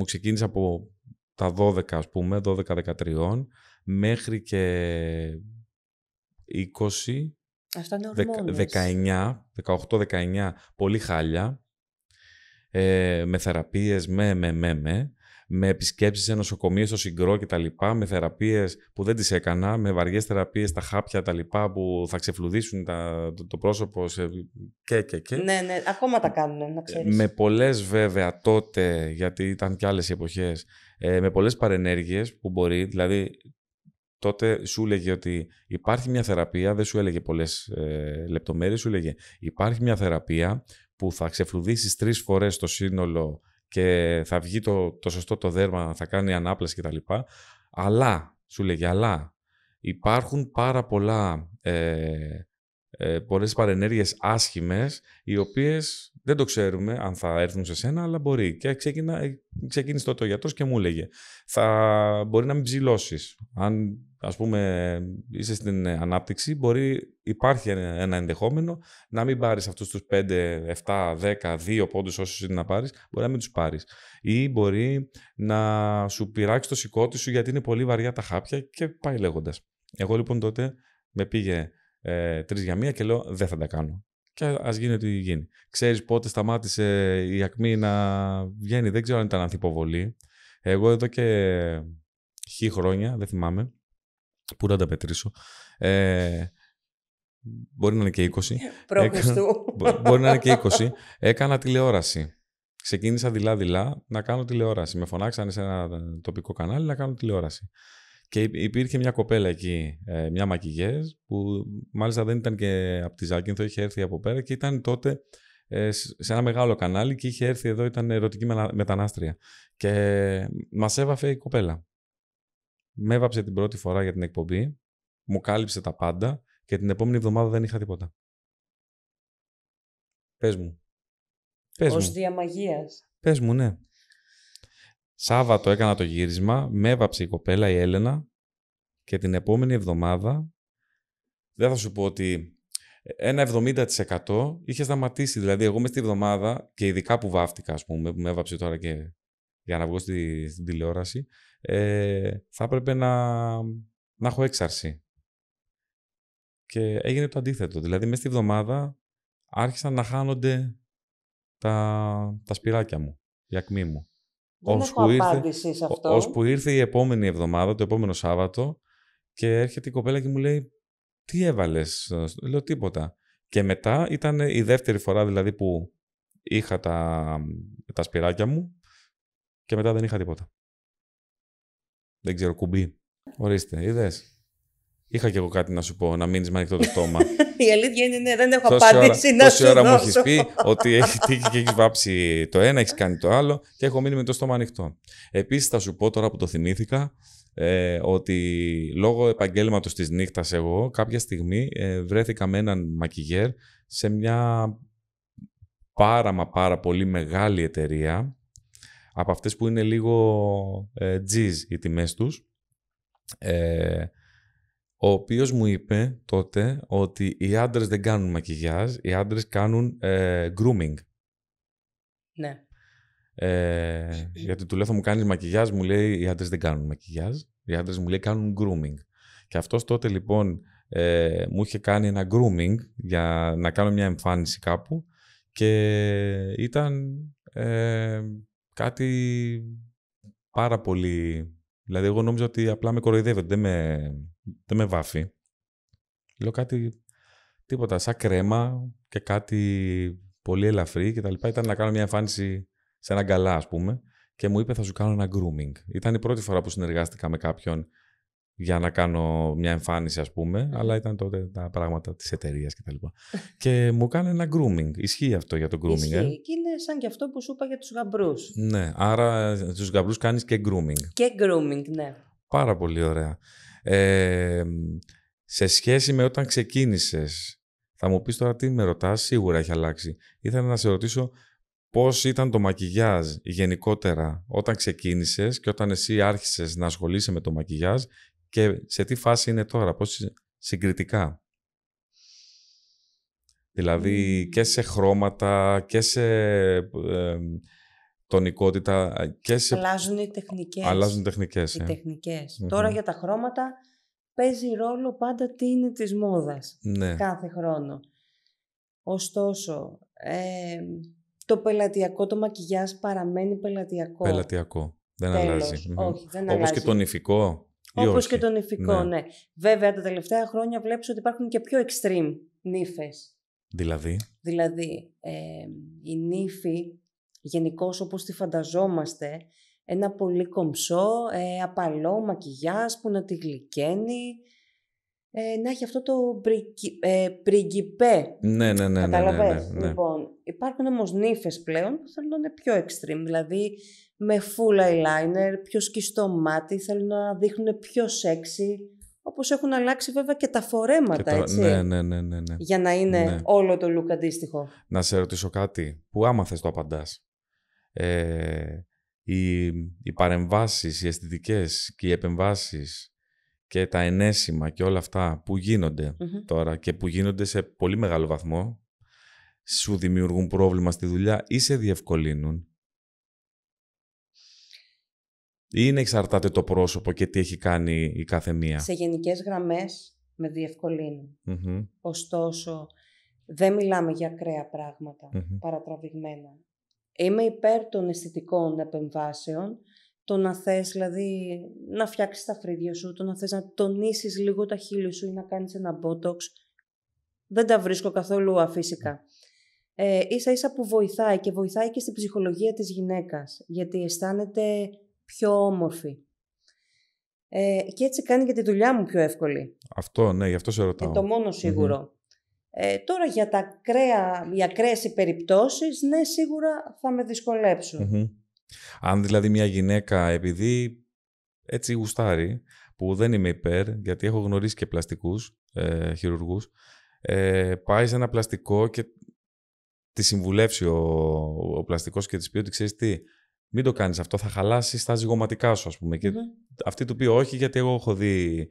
ξεκίνησε από τα 12, ας πούμε, 12-13, μέχρι και 20, αυτά είναι 18-19, πολύ χάλια, με θεραπείες, με επισκέψεις σε νοσοκομεία, στο Συγκρό και τα λοιπά, με θεραπείες που δεν τις έκανα, με βαριές θεραπείες, τα χάπια, τα λοιπά, που θα ξεφλουδίσουν το πρόσωπο και. Ναι, ακόμα τα κάνουν, να ξέρεις. Με πολλές βέβαια τότε, γιατί ήταν και άλλες οι εποχές, με πολλές παρενέργειες που μπορεί, δηλαδή τότε σου έλεγε ότι υπάρχει μια θεραπεία, δεν σου έλεγε πολλές λεπτομέρειες, σου έλεγε υπάρχει μια θεραπεία που θα ξεφλουδίσεις 3 φορές το σύνολο και θα βγει το σωστό το δέρμα, θα κάνει ανάπλαση κτλ. Αλλά, σου λέγει, υπάρχουν πάρα πολλές παρενέργειες άσχημες, οι οποίες δεν το ξέρουμε αν θα έρθουν σε σένα, αλλά μπορεί. Και ξεκίνησε τότε ο γιατρός και μου έλεγε, μπορεί να μην ψηλώσεις. Αν, ας πούμε, είσαι στην ανάπτυξη, υπάρχει ένα ενδεχόμενο να μην πάρεις αυτούς τους 5, 7, 10, 2 πόντους όσους είναι να πάρεις, μπορεί να μην τους πάρεις. Ή μπορεί να σου πειράξει το σηκώτη σου γιατί είναι πολύ βαριά τα χάπια και πάει λέγοντας. Εγώ λοιπόν τότε με πήγε 3 για 1 και λέω δεν θα τα κάνω. και ας γίνει ό,τι γίνει. Ξέρεις πότε σταμάτησε η ακμή να βγαίνει? Δεν ξέρω αν ήταν ανθυποβολή. Εγώ εδώ και χρόνια, δεν θυμάμαι, πού να τα μετρήσω, μπορεί να είναι και 20. Μπορεί να είναι και 20. Έκανα τηλεόραση. Ξεκίνησα δειλά-δειλά να κάνω τηλεόραση. Με φωνάξανε σε ένα τοπικό κανάλι να κάνω τηλεόραση. Και υπήρχε μια κοπέλα εκεί, μια μακιγιέζ, που μάλιστα δεν ήταν και από τη Ζάκυνθο, είχε έρθει από πέρα και ήταν τότε σε ένα μεγάλο κανάλι και είχε έρθει εδώ, ήταν ερωτική μετανάστρια. Και μας έβαφε η κοπέλα. Με έβαψε την πρώτη φορά για την εκπομπή, μου κάλυψε τα πάντα και την επόμενη εβδομάδα δεν είχα τίποτα. Πες μου. Ως διαμαγείας. Πες μου, ναι. Σάββατο έκανα το γύρισμα, με έβαψε η κοπέλα, η Έλενα, και την επόμενη εβδομάδα, δεν θα σου πω ότι ένα 70% είχε σταματήσει. Δηλαδή, εγώ μες τη εβδομάδα, και ειδικά που βάφτηκα, ας πούμε, που με έβαψε τώρα και για να βγω στην τηλεόραση, θα έπρεπε να έχω έξαρση. Και έγινε το αντίθετο. Δηλαδή, μες τη εβδομάδα άρχισαν να χάνονται τα σπυράκια μου, η ακμή μου. Δεν έχω απάντηση σε αυτό. Ώσπου ήρθε η επόμενη εβδομάδα, το επόμενο Σάββατο, και έρχεται η κοπέλα και μου λέει, τι έβαλες? Λέω, τίποτα. Και μετά ήταν η δεύτερη φορά δηλαδή που είχα τα σπυράκια μου και μετά δεν είχα τίποτα. Δεν ξέρω, κουμπί. Ορίστε, είδες. Είχα κι εγώ κάτι να σου πω, να μείνεις με ανοιχτό το στόμα. Η αλήθεια είναι, ναι, δεν έχω απάντηση να σου δώσω. Τόση ώρα μου έχεις πει ότι έχει τύχει και έχεις βάψει το ένα, έχεις κάνει το άλλο και έχω μείνει με το στόμα ανοιχτό. Επίσης θα σου πω τώρα που το θυμήθηκα, ότι λόγω επαγγέλματος της νύχτας εγώ κάποια στιγμή βρέθηκα με έναν μακιγέρ σε μια πάρα πολύ μεγάλη εταιρεία, από αυτές που είναι λίγο τζιζ οι τιμές τους, ο οποίος μου είπε τότε ότι οι άντρες δεν κάνουν μακιγιάζ, οι άντρες κάνουν grooming. Ναι. Γιατί του λέω, θα μου κάνεις μακιγιάζ, μου λέει, οι άντρες δεν κάνουν μακιγιάζ, οι άντρες μου λέει κάνουν grooming. Και αυτός τότε λοιπόν μου είχε κάνει ένα grooming για να κάνω μια εμφάνιση κάπου και ήταν κάτι πάρα πολύ... Δηλαδή εγώ νόμιζα ότι απλά με κοροϊδεύει, δεν με βάφει. Λέω κάτι, τίποτα, σαν κρέμα και κάτι πολύ ελαφρύ και τα λοιπά. Ήταν να κάνω μια εμφάνιση σε ένα γκαλά, ας πούμε, και μου είπε θα σου κάνω ένα grooming. Ήταν η πρώτη φορά που συνεργάστηκα με κάποιον για να κάνω μια εμφάνιση, ας πούμε, αλλά ήταν τότε τα πράγματα της εταιρείας και τα λοιπά. Και μου κάνει ένα grooming. Ισχύει αυτό για το grooming, Ισχύει. Και είναι σαν και αυτό που σου είπα για τους γαμπρούς. Ναι, άρα στους γαμπρούς κάνεις και grooming. Και grooming, ναι. Πάρα πολύ ωραία. Σε σχέση με όταν ξεκίνησες, θα μου πεις τώρα τι με ρωτάς, σίγουρα έχει αλλάξει. Ήθελα να σε ρωτήσω πώς ήταν το μακιγιάζ γενικότερα όταν ξεκίνησες και όταν εσύ άρχισες να ασχολείσαι με το μακιγιάζ και σε τι φάση είναι τώρα, πώς συγκριτικά. Δηλαδή και σε χρώματα και σε τονικότητα και σε... Αλλάζουν οι τεχνικές. Αλλάζουν τεχνικές. Οι τεχνικές. Τώρα για τα χρώματα παίζει ρόλο πάντα τι είναι της μόδας. Ναι. Κάθε χρόνο. Ωστόσο, το πελατειακό, το μακιγιάζ παραμένει πελατειακό. Πελατειακό. Δεν αλλάζει. Όχι, δεν αλλάζει. Όπως και το νηφικό. Όπως και το νηφικό, ναι. Βέβαια, τα τελευταία χρόνια βλέπεις ότι υπάρχουν και πιο extreme νύφες. Δηλαδή, η νύφη, γενικώς όπως τη φανταζόμαστε, ένα πολύ κομψό, απαλό μακιγιάζ που να τη γλυκαίνει, να έχει αυτό το πριγκιπέ. Ναι. Καταλαβαίνεις. Λοιπόν, υπάρχουν όμως νύφες πλέον που θέλουν να είναι πιο extreme, δηλαδή με full eyeliner, πιο σκιστό μάτι, θέλουν να δείχνουν πιο sexy, όπως έχουν αλλάξει βέβαια και τα φορέματα, έτσι. Ναι. Για να είναι όλο το look αντίστοιχο. Να σε ρωτήσω κάτι που άμα θες το απαντάς. Οι παρεμβάσεις, οι αισθητικές και οι επεμβάσεις και τα ενέσιμα και όλα αυτά που γίνονται τώρα και που γίνονται σε πολύ μεγάλο βαθμό, σου δημιουργούν πρόβλημα στη δουλειά ή σε διευκολύνουν? Ή είναι εξαρτάται το πρόσωπο και τι έχει κάνει η κάθε μία? Σε γενικές γραμμές με διευκολύνουν. Ωστόσο, Δεν μιλάμε για ακραία πράγματα, παρατραβηγμένα. Είμαι υπέρ των αισθητικών επεμβάσεων, το να θες δηλαδή να φτιάξεις τα φρύδια σου, το να θες να τονίσεις λίγο τα χείλη σου ή να κάνεις ένα botox. Δεν τα βρίσκω καθόλου αφύσικα. Ίσα ίσα που βοηθάει και στην ψυχολογία της γυναίκας, γιατί αισθάνεται πιο όμορφη. Και έτσι κάνει και τη δουλειά μου πιο εύκολη. Αυτό, ναι, γι' αυτό σε ρωτάω. Το μόνο σίγουρο. Τώρα για οι ακραίες περιπτώσεις, ναι, σίγουρα θα με δυσκολέψουν. Αν δηλαδή μια γυναίκα, επειδή έτσι γουστάρει, που δεν είμαι υπέρ, γιατί έχω γνωρίσει και πλαστικούς χειρουργούς, πάει σε ένα πλαστικό και τη συμβουλεύσει ο πλαστικός και της πει ότι ξέρεις τι, μην το κάνεις αυτό, θα χαλάσεις τα ζυγωματικά σου, ας πούμε. Και αυτή του πει όχι, γιατί εγώ έχω δει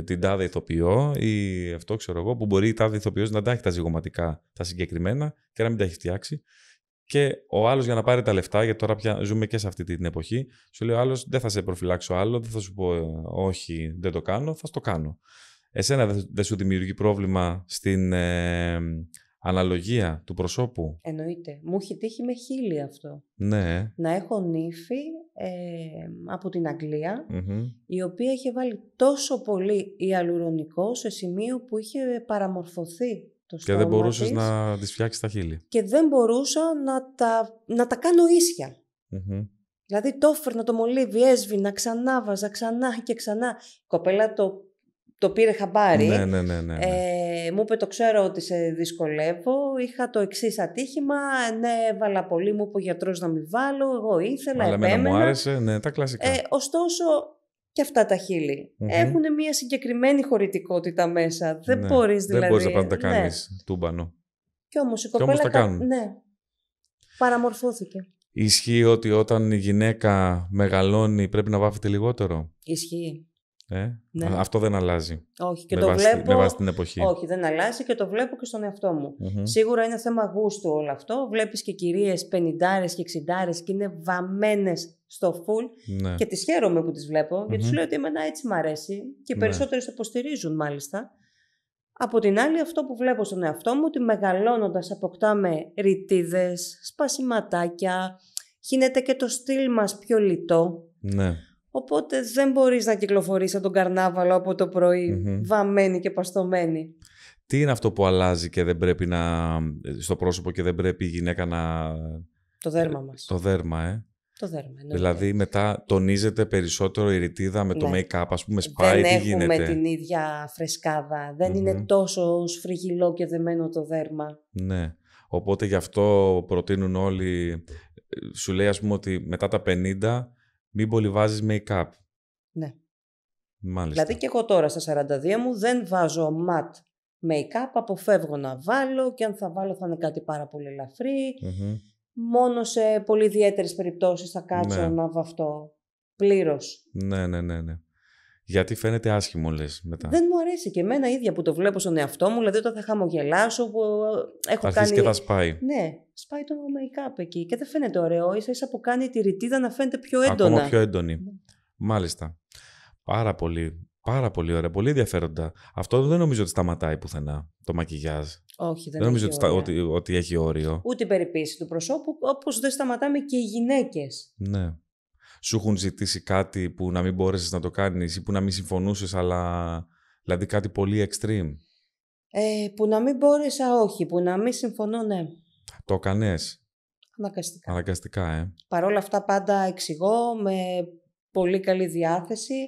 την τάδε ηθοποιό ή αυτό ξέρω εγώ, που μπορεί η τάδε ηθοποιός να τα έχει τα ζυγωματικά τα συγκεκριμένα και να μην τα έχει φτιάξει. Και ο άλλος για να πάρει τα λεφτά, γιατί τώρα πια ζούμε και σε αυτή την εποχή, σου λέει ο άλλος δεν θα σε προφυλάξω άλλο, δεν θα σου πω όχι, δεν το κάνω, θα στο κάνω. Εσένα δεν σου δημιουργεί πρόβλημα στην αναλογία του προσώπου? Εννοείται. Μου έχει τύχει με χείλη αυτό. Ναι. Να έχω νύφη από την Αγγλία, η οποία είχε βάλει τόσο πολύ ιαλουρονικό σε σημείο που είχε παραμορφωθεί το στόμα και δεν μπορούσες της, να τις φτιάξεις τα χείλη. Και δεν μπορούσα να τα κάνω ίσια. Δηλαδή το έφερνα το μολύβι, έσβηνα, ξανάβαζα, ξανά και ξανά. Η κοπέλα το πήρε χαμπάρι. Ναι. Μου είπε το ξέρω ότι σε δυσκολεύω. Είχα το εξής ατύχημα. Ναι, έβαλα πολύ. Μου είπε ο γιατρός να μην βάλω. Εγώ ήθελα, αλλά επέμενα. Μου άρεσε. Ναι, τα κλασικά. Ωστόσο και αυτά τα χείλη έχουν μια συγκεκριμένη χωρητικότητα μέσα. Δεν μπορείς δηλαδή. Δεν μπορείς να τα κάνεις τούμπανο. Κι όμως η κοπέλα τα κάνουν. Ναι, παραμορφώθηκε. Ισχύει ότι όταν η γυναίκα μεγαλώνει πρέπει να βάφεται λιγότερο? Ισχύει. Ναι. Αυτό δεν αλλάζει. Όχι, και με βάση την εποχή. Όχι, δεν αλλάζει και το βλέπω και στον εαυτό μου. Σίγουρα είναι θέμα γούστου όλο αυτό. Βλέπεις και κυρίες 50 και 60 και είναι βαμμένες στο full. Ναι. Και τις χαίρομαι που τις βλέπω, γιατί σου λέω ότι εμένα έτσι μ' αρέσει. Και οι περισσότερες το υποστηρίζουν μάλιστα. Από την άλλη, αυτό που βλέπω στον εαυτό μου, ότι μεγαλώνοντας αποκτάμε ρητίδες, σπασιματάκια, γίνεται και το στυλ μας πιο λιτό. Ναι. Οπότε δεν μπορείς να κυκλοφορείς σαν τον καρνάβαλο από το πρωί, βαμμένη και παστομένη. Τι είναι αυτό που αλλάζει και δεν πρέπει στο πρόσωπο και δεν πρέπει η γυναίκα να... Το δέρμα μας. Το δέρμα, Το δέρμα, ναι. Δηλαδή μετά τονίζεται περισσότερο η ρητίδα με το make-up, ας πούμε, σπάει, τι γίνεται? Δεν έχουμε την ίδια φρεσκάδα, δεν είναι τόσο σφριγγυλό και δεμένο το δέρμα. Ναι, οπότε γι' αυτό προτείνουν όλοι, σου λέει ας πούμε ότι μετά τα 50 μην πολύ βάζεις make-up. Ναι. Μάλιστα. Δηλαδή και εγώ τώρα στα 42 μου δεν βάζω matte make-up, αποφεύγω να βάλω και αν θα βάλω θα είναι κάτι πάρα πολύ ελαφρύ. Μόνο σε πολύ ιδιαίτερες περιπτώσεις θα κάτσω να βαφτώ πλήρως. Ναι. Γιατί φαίνεται άσχημο, λες, μετά. Δεν μου αρέσει και εμένα ίδια που το βλέπω στον εαυτό μου, δηλαδή όταν θα χαμογελάσω, που έχω αρχίσει κάνει... και θα σπάει. Ναι, σπάει το make-up εκεί και δεν φαίνεται ωραίο, ίσα που κάνει τη ρητίδα να φαίνεται πιο έντονα. Ακόμα πιο έντονη. Μάλιστα. Πάρα πολύ ωραία, πολύ ενδιαφέροντα. Αυτό δεν νομίζω ότι σταματάει πουθενά, το μακιγιάζ. Όχι, δεν νομίζω ότι έχει όριο. Ούτε η περιποίηση του προσώπου, όπως δεν σταματάμε και οι γυναίκες. Ναι. Σου έχουν ζητήσει κάτι που να μην μπόρεσες να το κάνεις ή που να μην συμφωνούσες, αλλά δηλαδή κάτι πολύ extreme? Που να μην μπόρεσα, όχι. Που να μην συμφωνώ, ναι. Το έκανες? Αναγκαστικά. Παρ' όλα αυτά πάντα εξηγώ με πολύ καλή διάθεση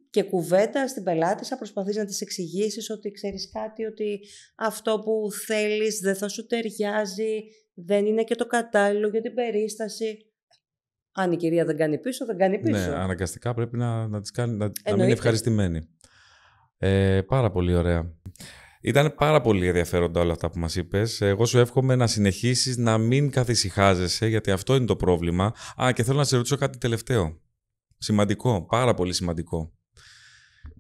και κουβέντα στην πελάτησα. Προσπαθείς να της εξηγήσεις ότι ξέρεις κάτι, ότι αυτό που θέλεις δεν θα σου ταιριάζει, δεν είναι και το κατάλληλο για την περίσταση. Αν η κυρία δεν κάνει πίσω, δεν κάνει πίσω. Ναι, αναγκαστικά πρέπει να της κάνει, να μην είναι ευχαριστημένη. Πάρα πολύ ωραία. Ήταν πάρα πολύ ενδιαφέροντα όλα αυτά που μας είπες. Εγώ σου εύχομαι να συνεχίσεις να μην καθησυχάζεσαι, γιατί αυτό είναι το πρόβλημα. Και θέλω να σε ρωτήσω κάτι τελευταίο. Σημαντικό, πάρα πολύ σημαντικό.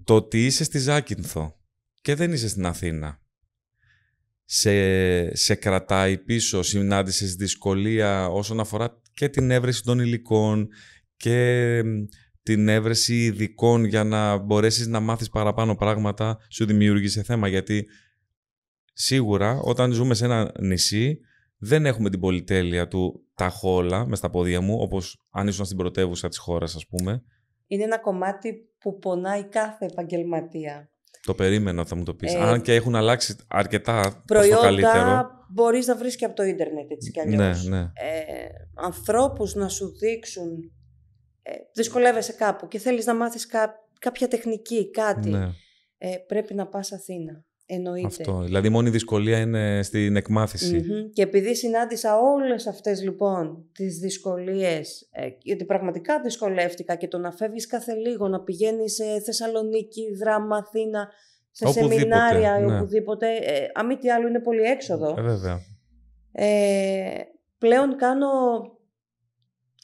Το ότι είσαι στη Ζάκυνθο και δεν είσαι στην Αθήνα, σε κρατάει πίσω? Συνάντησες δυσκολία όσον αφορά και την έβρεση των υλικών και την έβρεση ειδικών για να μπορέσεις να μάθεις παραπάνω πράγματα? Σου δημιούργησε θέμα? Γιατί σίγουρα όταν ζούμε σε ένα νησί δεν έχουμε την πολυτέλεια του τα έχω όλα μες στα πόδια μου, όπως αν ήσουν στην πρωτεύουσα της χώρας, ας πούμε. Είναι ένα κομμάτι που πονάει κάθε επαγγελματία. Το περίμενα, θα μου το πεις. Αν και έχουν αλλάξει αρκετά προς το καλύτερο. Προϊόντα μπορείς να βρεις και από το ίντερνετ, έτσι κι αλλιώς. Ναι. Ανθρώπους να σου δείξουν, δυσκολεύεσαι κάπου και θέλεις να μάθεις κάποια τεχνική, κάτι. Ναι. Πρέπει να πας Αθήνα. Εννοείται. Αυτό. Δηλαδή, μόνη δυσκολία είναι στην εκμάθηση. Και επειδή συνάντησα όλες αυτές λοιπόν τις δυσκολίες, γιατί πραγματικά δυσκολεύτηκα, και το να φεύγεις κάθε λίγο, να πηγαίνεις σε Θεσσαλονίκη, Δράμα, Αθήνα, σε οπουδήποτε, σεμινάρια ή ναι. οπουδήποτε, αν μη τι άλλο είναι πολύ έξοδο. Βέβαια. Πλέον κάνω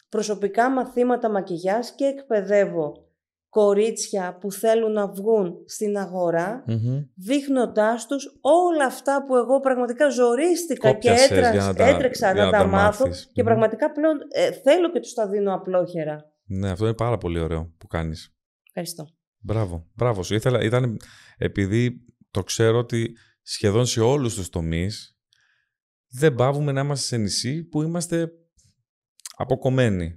προσωπικά μαθήματα μακιγιάζ και εκπαιδεύω κορίτσια που θέλουν να βγουν στην αγορά, δείχνοντάς τους όλα αυτά που εγώ πραγματικά ζορίστηκα και έτρεξα να τα μάθω και πραγματικά πλέον θέλω και τους τα δίνω απλόχερα. Ναι, αυτό είναι πάρα πολύ ωραίο που κάνεις. Ευχαριστώ. Μπράβο σου. Ήταν επειδή το ξέρω ότι σχεδόν σε όλους τους τομείς δεν πάβουμε να είμαστε σε νησί που είμαστε αποκομμένοι.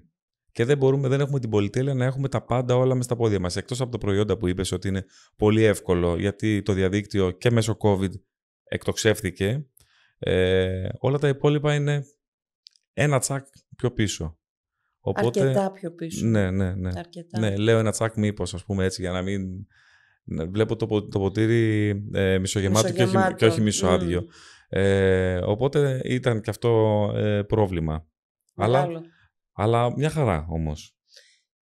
Και δεν έχουμε την πολυτέλεια να έχουμε τα πάντα όλα μες στα πόδια μας. Εκτός από το προϊόντα που είπες ότι είναι πολύ εύκολο, γιατί το διαδίκτυο και μέσω COVID εκτοξεύτηκε, όλα τα υπόλοιπα είναι ένα τσακ πιο πίσω. Οπότε, αρκετά πιο πίσω. Ναι. Αρκετά. Ναι, λέω ένα τσακ μήπως, ας πούμε έτσι, για να μην... Βλέπω το ποτήρι μισογεμάτο και όχι μισοάδιο. Οπότε ήταν και αυτό πρόβλημα. Αλλά μια χαρά όμως.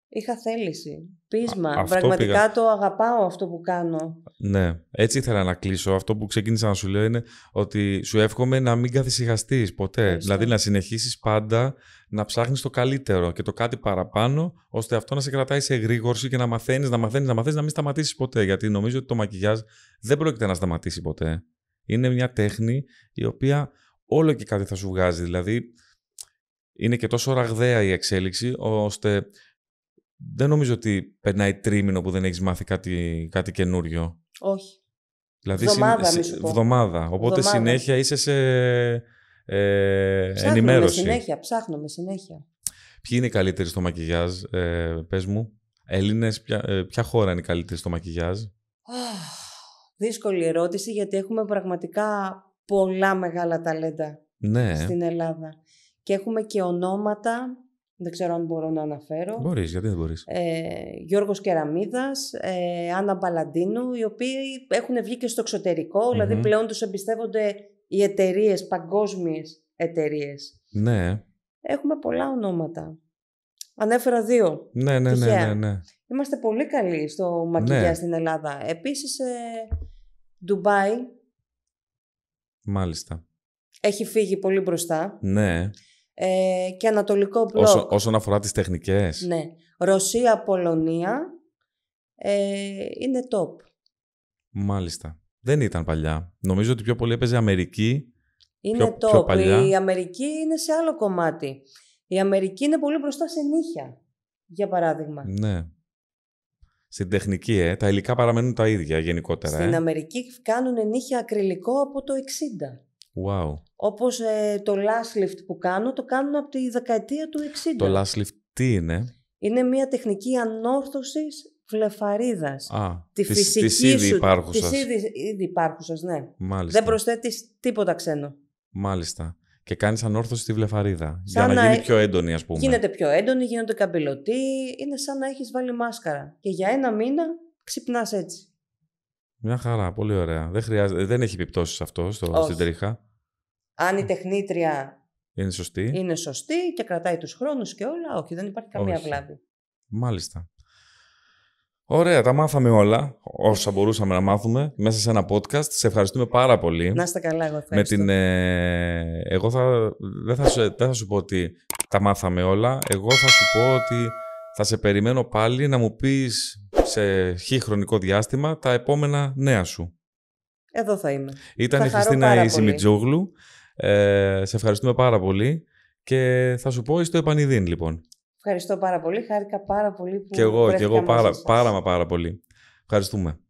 Είχα θέληση, πείσμα. Πραγματικά το αγαπάω αυτό που κάνω. Ναι, έτσι ήθελα να κλείσω. Αυτό που ξεκίνησα να σου λέω είναι ότι σου εύχομαι να μην καθησυχαστείς ποτέ. Ευχαριστώ. Δηλαδή να συνεχίσεις πάντα να ψάχνεις το καλύτερο και το κάτι παραπάνω, ώστε αυτό να σε κρατάει σε εγρήγορση και να μαθαίνεις, να μην σταματήσεις ποτέ. Γιατί νομίζω ότι το μακιγιάζ δεν πρόκειται να σταματήσει ποτέ. Είναι μια τέχνη η οποία όλο και κάτι θα σου βγάζει. Δηλαδή είναι και τόσο ραγδαία η εξέλιξη, ώστε δεν νομίζω ότι περνάει τρίμηνο που δεν έχεις μάθει κάτι καινούριο. Όχι. Δηλαδή βδομάδα. Οπότε συνέχεια είσαι σε ενημέρωση. Ψάχνω με συνέχεια. Ποιοι είναι οι καλύτεροι στο μακιγιάζ, πες μου. Έλληνες, ποια χώρα είναι η καλύτερη στο μακιγιάζ? Δύσκολη ερώτηση, γιατί έχουμε πραγματικά πολλά μεγάλα ταλέντα στην Ελλάδα. Και έχουμε και ονόματα, δεν ξέρω αν μπορώ να αναφέρω. Μπορείς, γιατί δεν μπορείς. Γιώργος Κεραμίδας, Άννα Μπαλαντίνου, οι οποίοι έχουν βγει και στο εξωτερικό, δηλαδή πλέον τους εμπιστεύονται οι εταιρείες, παγκόσμιες εταιρείες. Ναι. Έχουμε πολλά ονόματα. Ανέφερα 2. Ναι. Είμαστε πολύ καλοί στο μακιγιάζ στην Ελλάδα. Επίσης, Ντουμπάι. Μάλιστα. Έχει φύγει πολύ μπροστά. Ναι. Και Ανατολικό μπλοκ. Όσον αφορά τις τεχνικές. Ναι. Ρωσία, Πολωνία είναι top. Μάλιστα. Δεν ήταν παλιά. Νομίζω ότι πιο πολύ έπαιζε Αμερική. Είναι πιο παλιά. Η Αμερική είναι σε άλλο κομμάτι. Η Αμερική είναι πολύ μπροστά σε νύχια, για παράδειγμα. Ναι. Στην τεχνική, τα υλικά παραμένουν τα ίδια γενικότερα. Στην Αμερική κάνουν νύχια ακριλικό από το 60. Wow. Όπως το lash lift που κάνω, το κάνουν από τη δεκαετία του 60. Το lash lift τι είναι? Είναι μια τεχνική ανόρθωσης βλεφαρίδας. Τη φυσική της ήδη υπάρχουσας. Της ήδη υπάρχουσας, ναι. Μάλιστα. Δεν προσθέτεις τίποτα ξένο. Μάλιστα. Και κάνεις ανόρθωση στη βλεφαρίδα. Για να γίνει πιο έντονη, ας πούμε. Γίνεται πιο έντονη, γίνονται καμπυλωτοί. Είναι σαν να έχεις βάλει μάσκαρα. Και για 1 μήνα ξυπνάς έτσι. Μια χαρά, πολύ ωραία. Δεν έχει επιπτώσεις αυτό στην τρίχα. Αν η τεχνήτρια είναι σωστή και κρατάει τους χρόνους και όλα, όχι, δεν υπάρχει καμία βλάβη. Μάλιστα. Ωραία, τα μάθαμε όλα όσα μπορούσαμε να μάθουμε μέσα σε ένα podcast. Σε ευχαριστούμε πάρα πολύ. Να είστε καλά, εγώ ευχαριστώ. Εγώ δεν θα σου πω ότι τα μάθαμε όλα. Εγώ θα σου πω ότι θα σε περιμένω πάλι να μου πεις σε χρονικό διάστημα τα επόμενα νέα σου. Εδώ θα είμαι. Ήταν η Χριστίνα Ισημιτζόγλου. Σε ευχαριστούμε πάρα πολύ και θα σου πω στο επανειδήν, λοιπόν. Ευχαριστώ πάρα πολύ. Χάρηκα πάρα πολύ που και εγώ πάρα πολύ. Ευχαριστούμε.